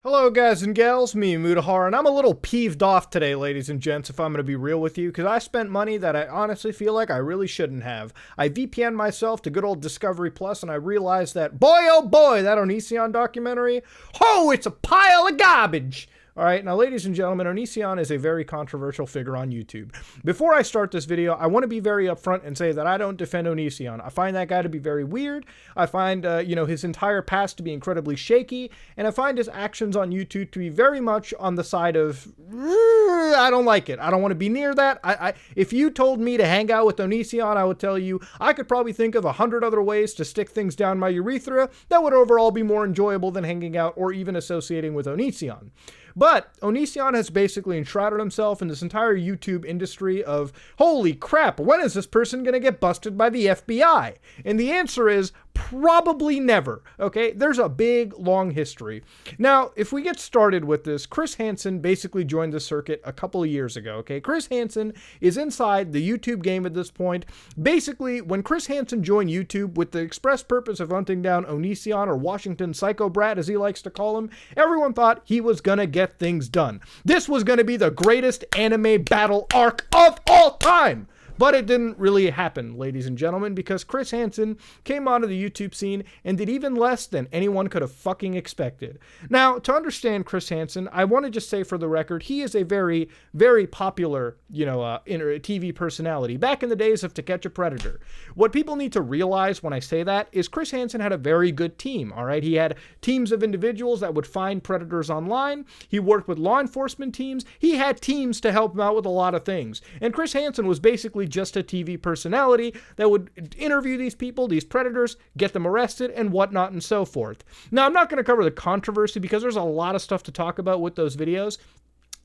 Hello guys and gals, me Mudahar, and I'm a little peeved off today, ladies and gents, if I'm going to be real with you, because I spent money that I honestly feel like I really shouldn't have. I VPN'd myself to good old Discovery Plus, and I realized that, boy oh boy, that Onision documentary, oh, it's a pile of garbage! Alright, now ladies and gentlemen, Onision is a very controversial figure on YouTube. Before I start this video, I want to be very upfront and say that I don't defend Onision. I find that guy to be very weird. I find, his entire past to be incredibly shaky, and I find his actions on YouTube to be very much on the side of, I don't like it. I don't want to be near that. If you told me to hang out with Onision, I would tell you I could probably think of 100 other ways to stick things down my urethra that would overall be more enjoyable than hanging out or even associating with Onision. But Onision has basically enshrouded himself in this entire YouTube industry of, holy crap, when is this person going to get busted by the FBI? And the answer is probably never, okay? There's a big, long history. Now, if we get started with this, Chris Hansen basically joined the circuit a couple of years ago, okay? Chris Hansen is inside the YouTube game at this point. Basically, when Chris Hansen joined YouTube with the express purpose of hunting down Onision, or Washington Psycho Brat, as he likes to call him, everyone thought he was gonna get things done. This was gonna be the greatest anime battle arc of all time! But it didn't really happen, ladies and gentlemen, because Chris Hansen came onto the YouTube scene and did even less than anyone could have fucking expected. Now, to understand Chris Hansen, I want to just say for the record, he is a very, very popular, TV personality. Back in the days of To Catch a Predator. What people need to realize when I say that is Chris Hansen had a very good team, all right? He had teams of individuals that would find predators online. He worked with law enforcement teams. He had teams to help him out with a lot of things. And Chris Hansen was basically just a TV personality that would interview these people, these predators, get them arrested, and whatnot and so forth. Now, I'm not going to cover the controversy because there's a lot of stuff to talk about with those videos,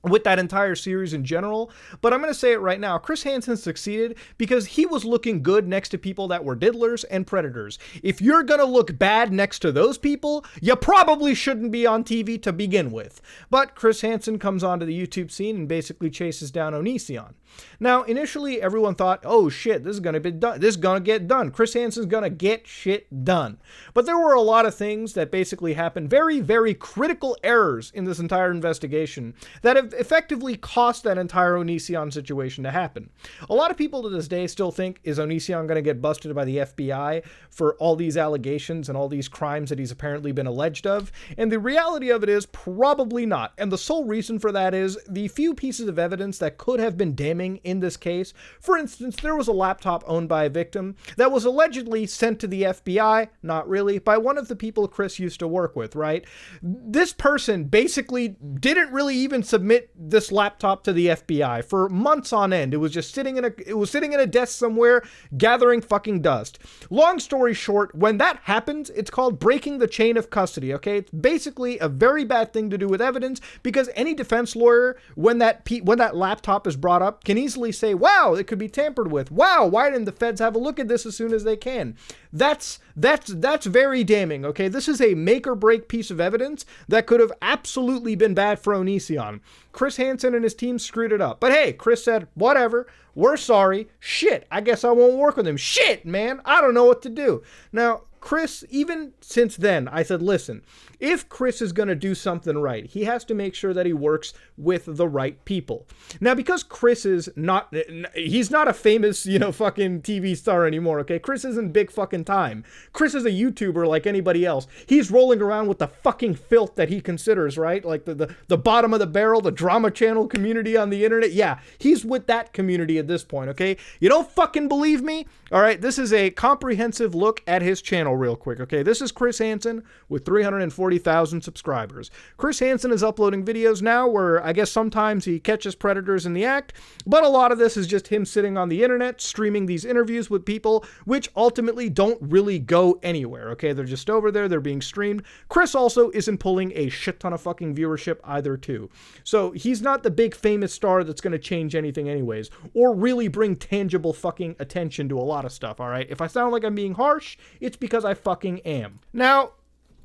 with that entire series in general, but I'm going to say it right now. Chris Hansen succeeded because he was looking good next to people that were diddlers and predators. If you're going to look bad next to those people, you probably shouldn't be on TV to begin with. But Chris Hansen comes onto the YouTube scene and basically chases down Onision. Now, initially, everyone thought, oh shit, this is going to be done. This is going to get done. Chris Hansen's going to get shit done. But there were a lot of things that basically happened, very, very critical errors in this entire investigation that have effectively cost that entire Onision situation to happen. A lot of people to this day still think, is Onision going to get busted by the FBI for all these allegations and all these crimes that he's apparently been alleged of? And the reality of it is probably not. And the sole reason for that is the few pieces of evidence that could have been damning in this case. For instance, there was a laptop owned by a victim that was allegedly sent to the FBI, not really, by one of the people Chris used to work with, right? This person basically didn't really even submit this laptop to the FBI for months on end. It was just sitting in a desk somewhere gathering fucking dust. Long story short, when that happens, it's called breaking the chain of custody, okay? It's basically a very bad thing to do with evidence because any defense lawyer, when that laptop is brought up, can easily say, wow, it could be tampered with. Wow, why didn't the feds have a look at this as soon as they can? That's very damning, okay? This is a make or break piece of evidence that could have absolutely been bad for Onision. Chris Hansen and his team screwed it up. But hey, Chris said, whatever, we're sorry. Shit, I guess I won't work with him. Shit, man, I don't know what to do. Now, Chris, even since then, I said, listen, if Chris is going to do something right, he has to make sure that he works with the right people. Now, because Chris is not, he's not a famous, fucking TV star anymore, okay? Chris isn't big fucking time. Chris is a YouTuber like anybody else. He's rolling around with the fucking filth that he considers, right? Like the bottom of the barrel, the drama channel community on the internet. Yeah, he's with that community at this point, okay? You don't fucking believe me? All right, this is a comprehensive look at his channel real quick, okay? This is Chris Hansen with 340,000 subscribers. Chris Hansen is uploading videos now where I guess sometimes he catches predators in the act, but a lot of this is just him sitting on the internet, streaming these interviews with people, which ultimately don't really go anywhere, okay? They're just over there, they're being streamed. Chris also isn't pulling a shit ton of fucking viewership either, too. So he's not the big famous star that's going to change anything anyways, or really bring tangible fucking attention to a lot of stuff, all right? If I sound like I'm being harsh, it's because I fucking am. Now,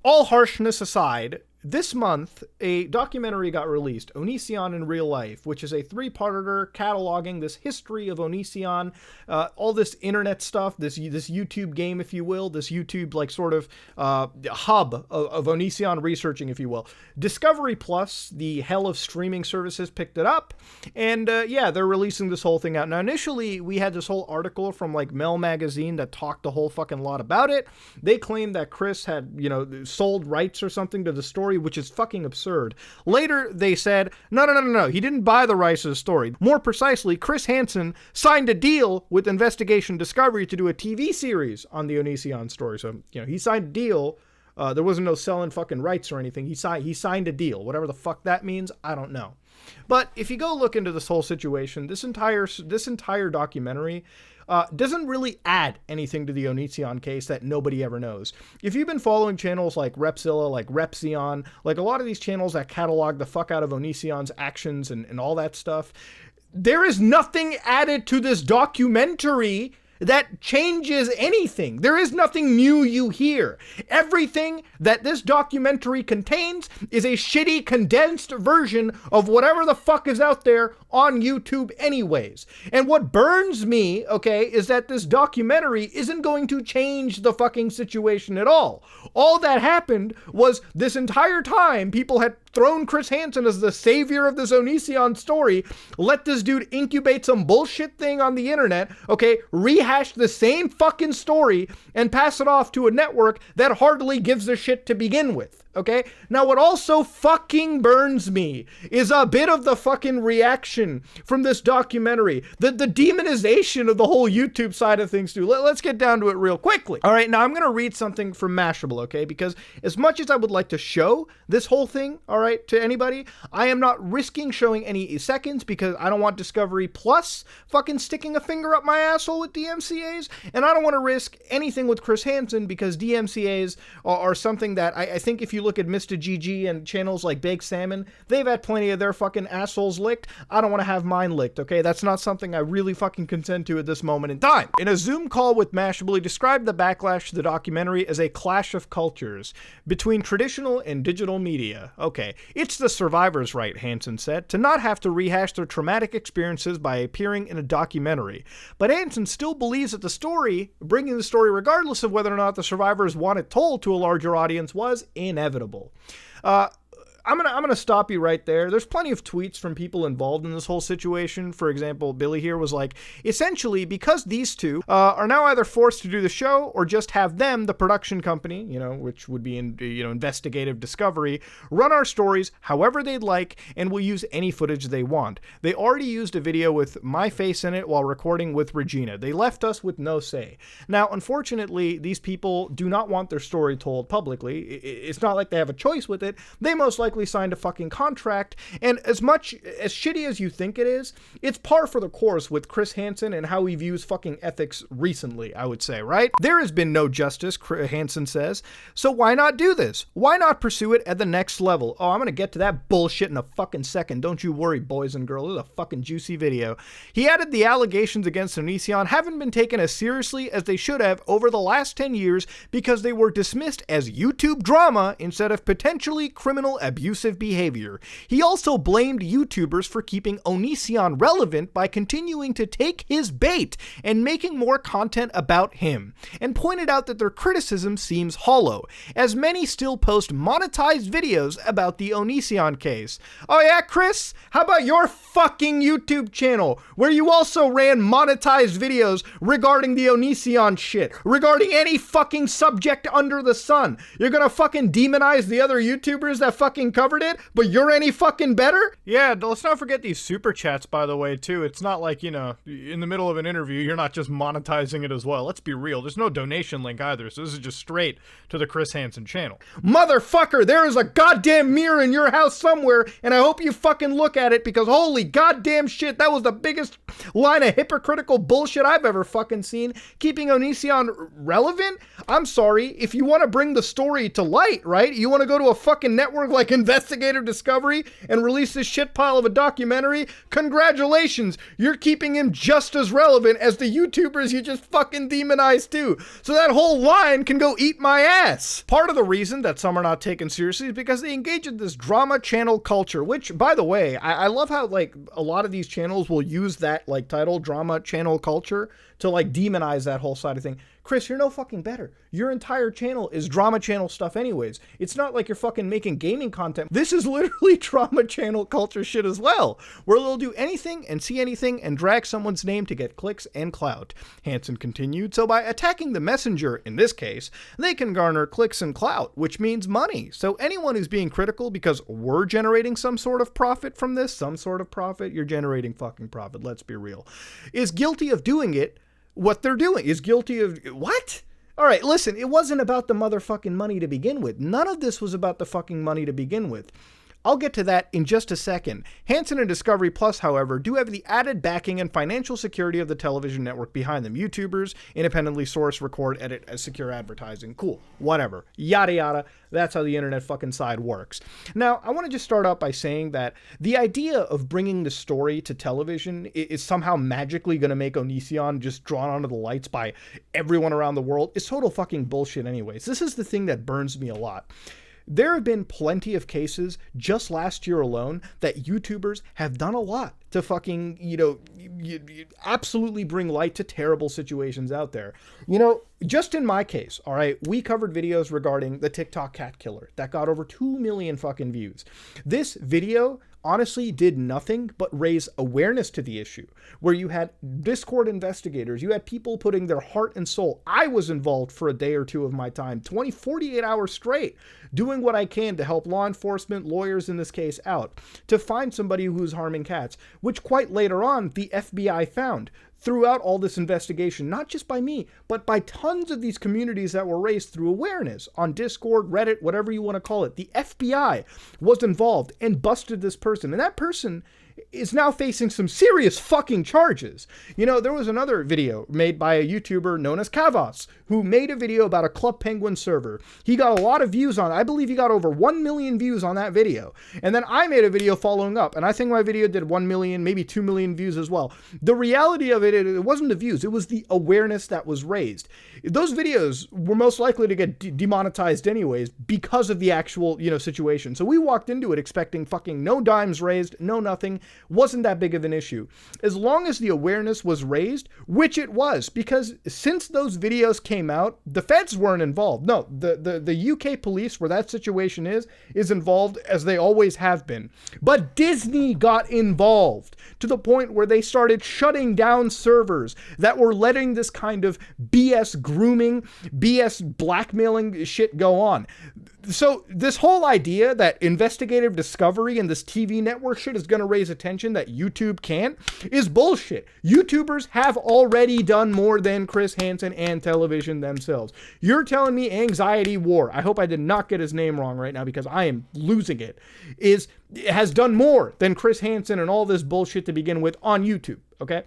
all harshness aside, This month, a documentary got released, Onision in Real Life, which is a 3-parter cataloging this history of Onision, all this internet stuff, this YouTube game, if you will, this YouTube like sort of hub of Onision researching, if you will. Discovery Plus, the hell of streaming services, picked it up, and yeah, they're releasing this whole thing out. Now, initially, we had this whole article from like Mel Magazine that talked a whole fucking lot about it. They claimed that Chris had, sold rights or something to the story, which is fucking absurd. Later, they said, no, he didn't buy the rights to the story. More precisely, Chris Hansen signed a deal with Investigation Discovery to do a TV series on the Onision story. So, he signed a deal. There wasn't no selling fucking rights or anything. He signed a deal. Whatever the fuck that means, I don't know. But if you go look into this whole situation, this entire documentary doesn't really add anything to the Onision case that nobody ever knows. If you've been following channels like Repzilla, like Repzion, like a lot of these channels that catalog the fuck out of Onision's actions and all that stuff, there is nothing added to this documentary that changes anything. There is nothing new you hear. Everything that this documentary contains is a shitty condensed version of whatever the fuck is out there on YouTube anyways. And what burns me, okay, is that this documentary isn't going to change the fucking situation at all. All that happened was this entire time people had thrown Chris Hansen as the savior of this Onision story, let this dude incubate some bullshit thing on the internet, okay, rehash the same fucking story and pass it off to a network that hardly gives a shit to begin with. Okay? Now, what also fucking burns me is a bit of the fucking reaction from this documentary. The demonization of the whole YouTube side of things, too. Let's get down to it real quickly. All right, now I'm going to read something from Mashable, okay? Because as much as I would like to show this whole thing, all right, to anybody, I am not risking showing any seconds because I don't want Discovery Plus fucking sticking a finger up my asshole with DMCAs, and I don't want to risk anything with Chris Hansen because DMCAs are something that I think if you look at Mr. GG and channels like Baked Salmon, they've had plenty of their fucking assholes licked. I don't want to have mine licked, okay? That's not something I really fucking consent to at this moment in time. In a Zoom call with Mashable, he described the backlash to the documentary as a clash of cultures between traditional and digital media. Okay, it's the survivor's right, Hansen said, to not have to rehash their traumatic experiences by appearing in a documentary. But Hansen still believes that the story, bringing the story regardless of whether or not the survivors want it told to a larger audience, was inevitable. I'm gonna stop you right there. There's plenty of tweets from people involved in this whole situation. For example, Billy here was like, essentially, because these two are now either forced to do the show or just have them, the production company, which would be Investigative Discovery, run our stories however they'd like, and will use any footage they want. They already used a video with my face in it while recording with Regina. They left us with no say. Now, unfortunately, these people do not want their story told publicly. It's not like they have a choice with it. They most likely signed a fucking contract, and as much as shitty as you think it is, it's par for the course with Chris Hansen and how he views fucking ethics recently, I would say, right? There has been no justice, Hansen says, so why not do this? Why not pursue it at the next level? Oh, I'm gonna get to that bullshit in a fucking second. Don't you worry, boys and girls. This is a fucking juicy video. He added the allegations against Onision haven't been taken as seriously as they should have over the last 10 years because they were dismissed as YouTube drama instead of potentially criminal abusive behavior. He also blamed YouTubers for keeping Onision relevant by continuing to take his bait and making more content about him, and pointed out that their criticism seems hollow, as many still post monetized videos about the Onision case. Oh yeah, Chris? How about your fucking YouTube channel, where you also ran monetized videos regarding the Onision shit, regarding any fucking subject under the sun? You're gonna fucking demonize the other YouTubers that fucking covered it, but you're any fucking better? Yeah, let's not forget these super chats, by the way, too. It's not like, in the middle of an interview, you're not just monetizing it as well. Let's be real. There's no donation link either, so this is just straight to the Chris Hansen channel. Motherfucker, there is a goddamn mirror in your house somewhere, and I hope you fucking look at it, because holy goddamn shit, that was the biggest line of hypocritical bullshit I've ever fucking seen. Keeping Onision relevant? I'm sorry, if you want to bring the story to light, right? You want to go to a fucking network like Investigative Discovery and release this shit pile of a documentary, congratulations, you're keeping him just as relevant as the YouTubers you just fucking demonized too. So that whole line can go eat my ass. Part of the reason that some are not taken seriously is because they engage in this drama channel culture, which, by the way, I love how like a lot of these channels will use that like title, drama channel culture, to like demonize that whole side of thing. Chris, you're no fucking better. Your entire channel is drama channel stuff anyways. It's not like you're fucking making gaming content. This is literally drama channel culture shit as well, where they'll do anything and see anything and drag someone's name to get clicks and clout. Hansen continued, so by attacking the messenger, in this case, they can garner clicks and clout, which means money. So anyone who's being critical because we're generating some sort of profit from this, some sort of profit, you're generating fucking profit, let's be real, is guilty of doing it. What they're doing is guilty of what? All right, listen, it wasn't about the motherfucking money to begin with. None of this was about the fucking money to begin with. I'll get to that in just a second. Hansen and Discovery Plus, however, do have the added backing and financial security of the television network behind them. YouTubers, independently source, record, edit, secure advertising. Cool. Whatever. Yada yada. That's how the internet fucking side works. Now, I want to just start out by saying that the idea of bringing the story to television is somehow magically going to make Onision just drawn onto the lights by everyone around the world is total fucking bullshit anyways. This is the thing that burns me a lot. There have been plenty of cases just last year alone that YouTubers have done a lot to fucking, absolutely bring light to terrible situations out there. Just in my case, all right, we covered videos regarding the TikTok cat killer that got over 2 million fucking views. This video honestly did nothing but raise awareness to the issue, where you had Discord investigators, you had people putting their heart and soul. I was involved for a day or two of my time, 48 hours straight, doing what I can to help law enforcement, lawyers in this case, out, to find somebody who's harming cats, which quite later on, the FBI found. Throughout all this investigation, not just by me, but by tons of these communities that were raised through awareness on Discord, Reddit, whatever you want to call it. The FBI was involved and busted this person. And that person is now facing some serious fucking charges. There was another video made by a YouTuber known as Kavos, who made a video about a Club Penguin server. He got a lot of views on it. I believe he got over 1 million views on that video. And then I made a video following up, and I think my video did 1 million, maybe 2 million views as well. The reality of it wasn't the views, it was the awareness that was raised. Those videos were most likely to get demonetized anyways because of the actual, situation. So we walked into it expecting fucking no dimes raised, no nothing. Wasn't that big of an issue. As long as the awareness was raised, which it was, because since those videos came out, the feds weren't involved. No, the UK police, where that situation is involved, as they always have been. But Disney got involved to the point where they started shutting down servers that were letting this kind of BS grooming, BS blackmailing shit go on. So this whole idea that investigative discovery and this TV network shit is going to raise attention that YouTube can't is bullshit. YouTubers have already done more than Chris Hansen and television themselves. You're telling me Anxiety War, I hope I did not get his name wrong right now because I am losing it, has done more than Chris Hansen and all this bullshit to begin with on YouTube, okay?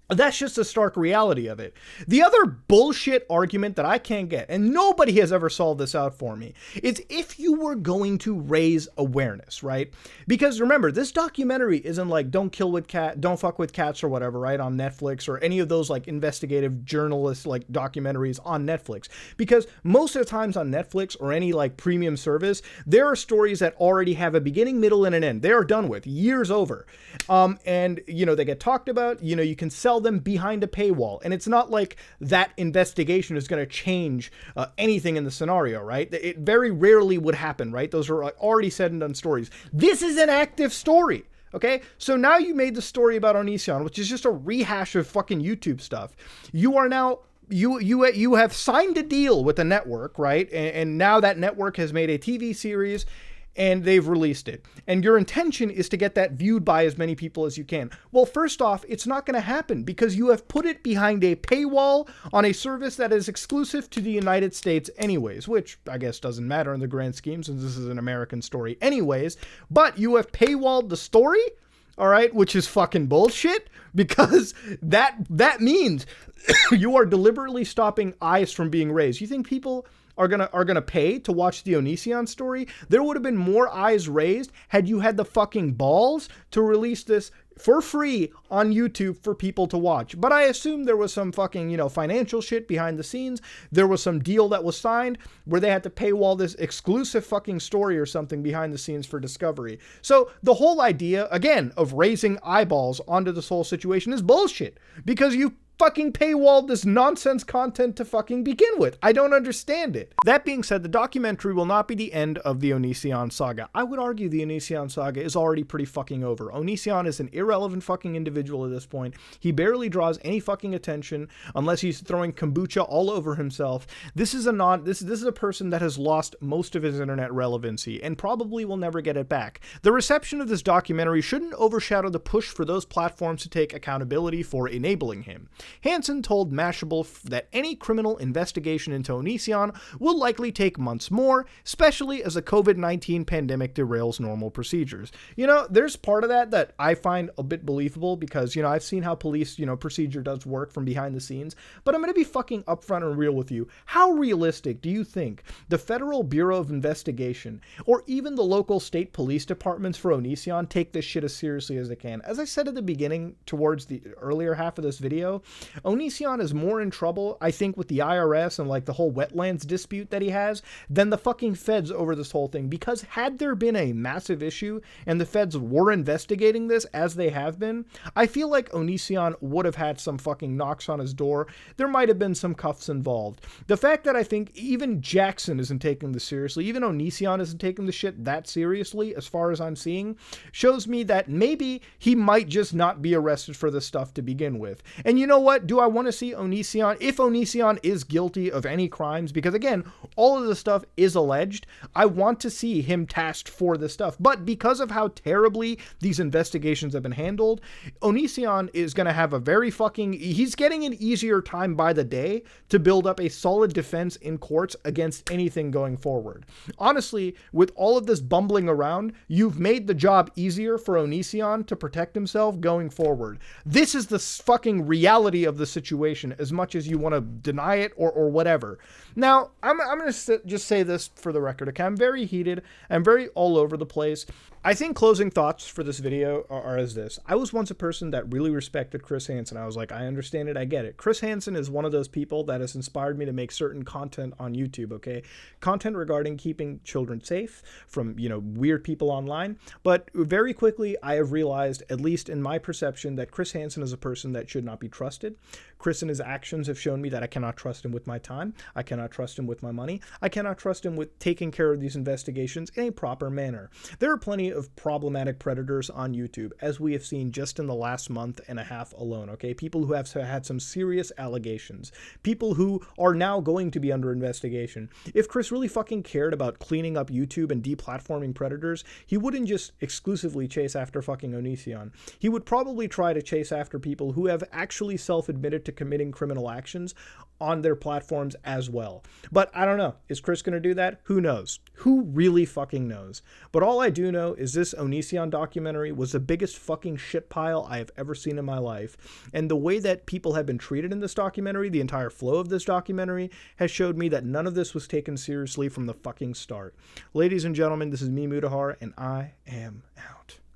That's just a stark reality of it. The other bullshit argument that I can't get, and nobody has ever solved this out for me, is if you were going to raise awareness, right? Because remember, this documentary isn't like don't fuck with cats or whatever, right? On Netflix or any of those like investigative journalist like documentaries on Netflix. Because most of the times on Netflix or any like premium service, there are stories that already have a beginning, middle, and an end. They are done with years over. And they get talked about, you can sell them behind a paywall. And it's not like that investigation is going to change anything in the scenario, right? It very rarely would happen, right? Those are already said and done stories. This is an active story. Okay, so now you made the story about Onision, which is just a rehash of fucking YouTube stuff. You are now you have signed a deal with a network, right? And now that network has made a TV series and they've released it. And your intention is to get that viewed by as many people as you can. Well, first off, it's not going to happen because you have put it behind a paywall on a service that is exclusive to the United States anyways, which I guess doesn't matter in the grand scheme since this is an American story anyways. But you have paywalled the story, all right, which is fucking bullshit because that means you are deliberately stopping eyes from being raised. You think people are gonna pay to watch the Onision story. There would have been more eyes raised had you had the fucking balls to release this for free on YouTube for people to watch. But I assume there was some fucking, financial shit behind the scenes. There was some deal that was signed where they had to paywall this exclusive fucking story or something behind the scenes for Discovery. So the whole idea, again, of raising eyeballs onto this whole situation is bullshit, because you fucking paywalled this nonsense content to fucking begin with. I don't understand it. That being said, the documentary will not be the end of the Onision saga. I would argue the Onision saga is already pretty fucking over. Onision is an irrelevant fucking individual at this point. He barely draws any fucking attention unless he's throwing kombucha all over himself. This is a person that has lost most of his internet relevancy and probably will never get it back. The reception of this documentary shouldn't overshadow the push for those platforms to take accountability for enabling him. Hansen told Mashable that any criminal investigation into Onision will likely take months more, especially as the COVID-19 pandemic derails normal procedures. There's part of that I find a bit believable because, I've seen how police, procedure does work from behind the scenes, but I'm going to be fucking upfront and real with you. How realistic do you think the Federal Bureau of Investigation or even the local state police departments for Onision take this shit as seriously as they can? As I said at the beginning, towards the earlier half of this video, Onision is more in trouble, I think, with the IRS and the whole wetlands dispute that he has than the fucking feds over this whole thing. Because had there been a massive issue and the feds were investigating this as they have been, I feel like Onision would have had some fucking knocks on his door. There might have been some cuffs involved. The fact that I think even Jackson isn't taking this seriously, even Onision isn't taking the shit that seriously, as far as I'm seeing, shows me that maybe he might just not be arrested for this stuff to begin with. And you know what? Do I want to see Onision, if Onision is guilty of any crimes, because again, all of this stuff is alleged, I want to see him tasked for this stuff. But because of how terribly these investigations have been handled, Onision is going to have he's getting an easier time by the day to build up a solid defense in courts against anything going forward. Honestly, with all of this bumbling around, you've made the job easier for Onision to protect himself going forward. This is the fucking reality of the situation, as much as you want to deny it or whatever. Now, I'm going to just say this for the record, okay? I'm very heated. I'm very all over the place. I think closing thoughts for this video are as this. I was once a person that really respected Chris Hansen. I was like, I understand it, I get it. Chris Hansen is one of those people that has inspired me to make certain content on YouTube, okay? Content regarding keeping children safe from, weird people online. But very quickly, I have realized, at least in my perception, that Chris Hansen is a person that should not be trusted. Chris and his actions have shown me that I cannot trust him with my time. I cannot trust him with my money. I cannot trust him with taking care of these investigations in a proper manner. There are plenty of problematic predators on YouTube, as we have seen just in the last month and a half alone, okay? People who have had some serious allegations. People who are now going to be under investigation. If Chris really fucking cared about cleaning up YouTube and deplatforming predators, he wouldn't just exclusively chase after fucking Onision. He would probably try to chase after people who have actually self-admitted to committing criminal actions on their platforms as well. But I don't know. Is Chris going to do that? Who knows? Who really fucking knows? But all I do know is this Onision documentary was the biggest fucking shit pile I have ever seen in my life. And the way that people have been treated in this documentary, the entire flow of this documentary, has showed me that none of this was taken seriously from the fucking start. Ladies and gentlemen, this is me, Mudahar, and I am out.